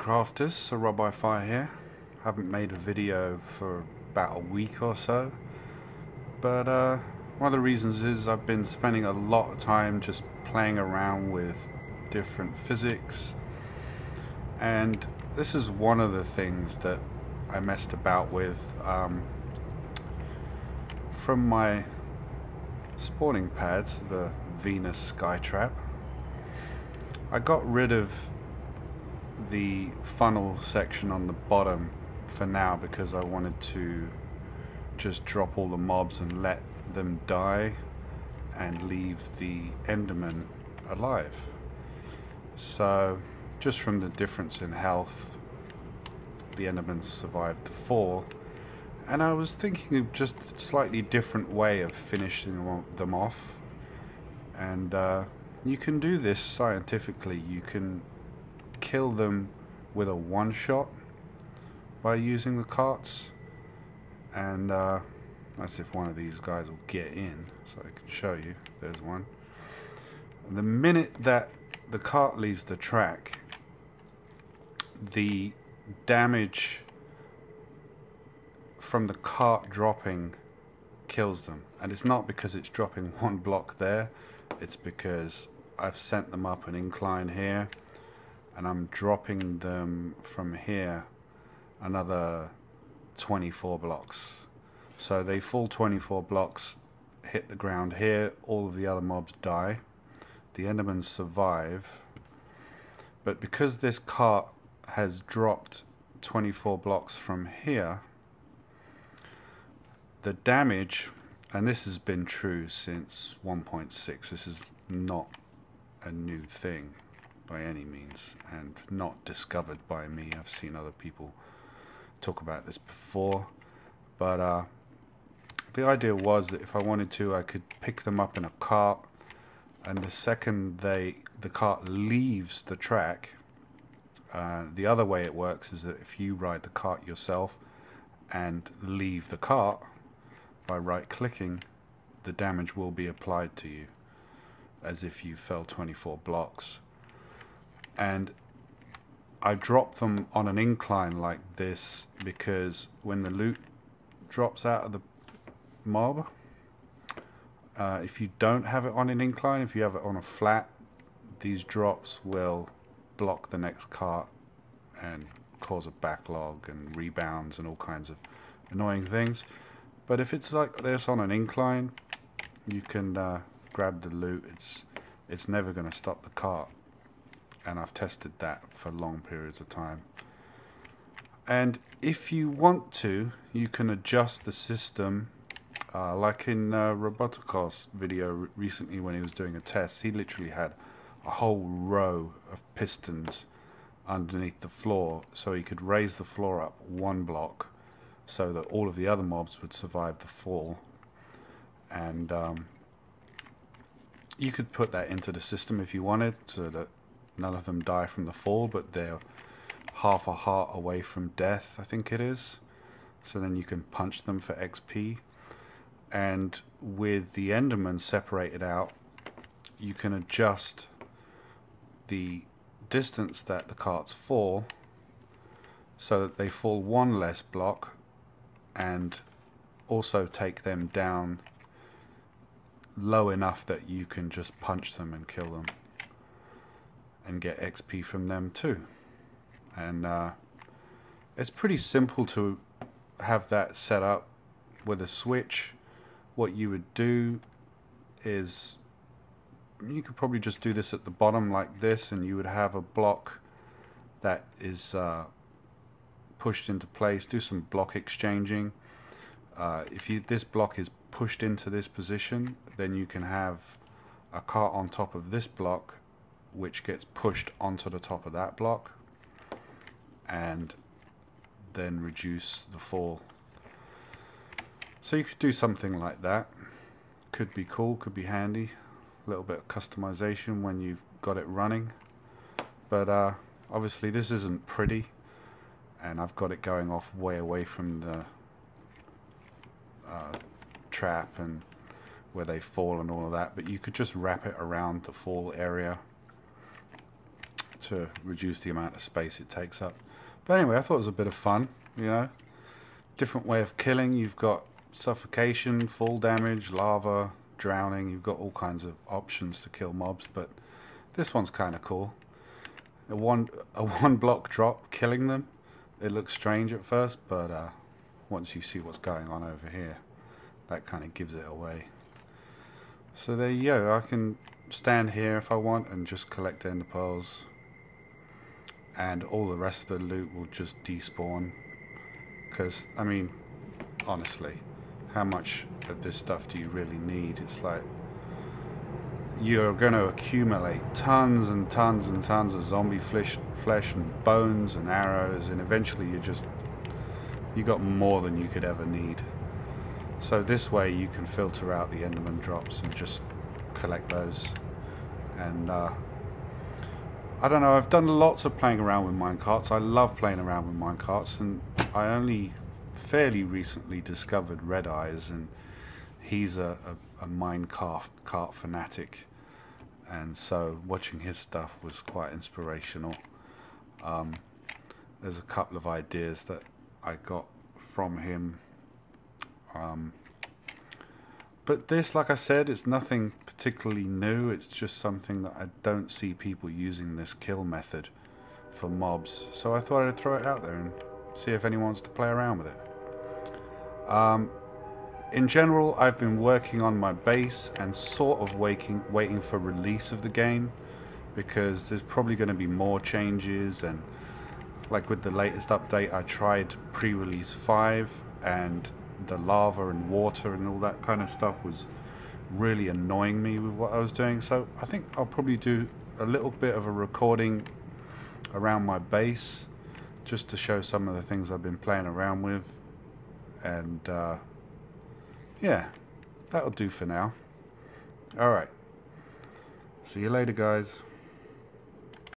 Minecrafters, SirRobHiFi here. Haven't made a video for about a week or so, but one of the reasons is I've been spending a lot of time just playing around with different physics, and this is one of the things that I messed about with from my spawning pads, the Venus Skytrap. I got rid of the funnel section on the bottom for now because I wanted to just drop all the mobs and let them die and leave the Enderman alive. So just from the difference in health, the Enderman survived the fall, and I was thinking of just a slightly different way of finishing them off. And you can do this scientifically. You can kill them with a one-shot by using the carts, and that's if one of these guys will get in, so I can show you. There's one. And the minute that the cart leaves the track, the damage from the cart dropping kills them, and it's not because it's dropping one block there, it's because I've sent them up an incline here and I'm dropping them from here another 24 blocks. So they fall 24 blocks, hit the ground here, all of the other mobs die. The Endermans survive, but because this cart has dropped 24 blocks from here, the damage, and this has been true since 1.6, this is not a new thing by any means, and not discovered by me. I've seen other people talk about this before, but the idea was that if I wanted to, I could pick them up in a cart, and the second the cart leaves the track, the other way it works is that if you ride the cart yourself and leave the cart by right clicking, the damage will be applied to you as if you fell 24 blocks. And I drop them on an incline like this because when the loot drops out of the mob, if you don't have it on an incline, if you have it on a flat, these drops will block the next cart and cause a backlog and rebounds and all kinds of annoying things. But if it's like this on an incline, you can grab the loot. It's never going to stop the cart, and I've tested that for long periods of time. And if you want to, you can adjust the system, like in Roboticaust video recently when he was doing a test. He literally had a whole row of pistons underneath the floor, so he could raise the floor up one block so that all of the other mobs would survive the fall. And you could put that into the system if you wanted, so that none of them die from the fall, but they're half a heart away from death, I think it is. So then you can punch them for XP. And with the Enderman separated out, you can adjust the distance that the carts fall so that they fall one less block, and also take them down low enough that you can just punch them and kill them and get XP from them too. And it's pretty simple to have that set up with a switch. What you would do is you could probably just do this at the bottom like this, and you would have a block that is pushed into place. Do some block exchanging. If this block is pushed into this position, then you can have a cart on top of this block which gets pushed onto the top of that block and then reduce the fall. So you could do something like that. Could be cool, could be handy. A little bit of customization when you've got it running. But obviously this isn't pretty, and I've got it going off way away from the trap and where they fall and all of that, but you could just wrap it around the fall area to reduce the amount of space it takes up. But anyway, I thought it was a bit of fun, you know. Different way of killing. You've got suffocation, fall damage, lava, drowning. You've got all kinds of options to kill mobs, but this one's kind of cool. A one block drop killing them. It looks strange at first, but once you see what's going on over here, that kind of gives it away. So there you go. I can stand here if I want and just collect ender pearls, and all the rest of the loot will just despawn. Because, I mean, honestly, how much of this stuff do you really need? It's like you're going to accumulate tons and tons and tons of zombie flesh and bones and arrows, and eventually you got more than you could ever need. So this way you can filter out the Enderman drops and just collect those. And I don't know, I've done lots of playing around with minecarts. I love playing around with minecarts, and I only fairly recently discovered Red Eyes, and he's a minecart fanatic, and so watching his stuff was quite inspirational. There's a couple of ideas that I got from him. But this, like I said, it's nothing particularly new. It's just something that I don't see people using this kill method for mobs. So I thought I'd throw it out there and see if anyone wants to play around with it. In general, I've been working on my base and sort of waiting for release of the game, because there's probably going to be more changes, and like with the latest update I tried pre-release 5, and the lava and water and all that kind of stuff was really annoying me with what I was doing. So I think I'll probably do a little bit of a recording around my base just to show some of the things I've been playing around with, and yeah, that'll do for now. Alright, see you later guys.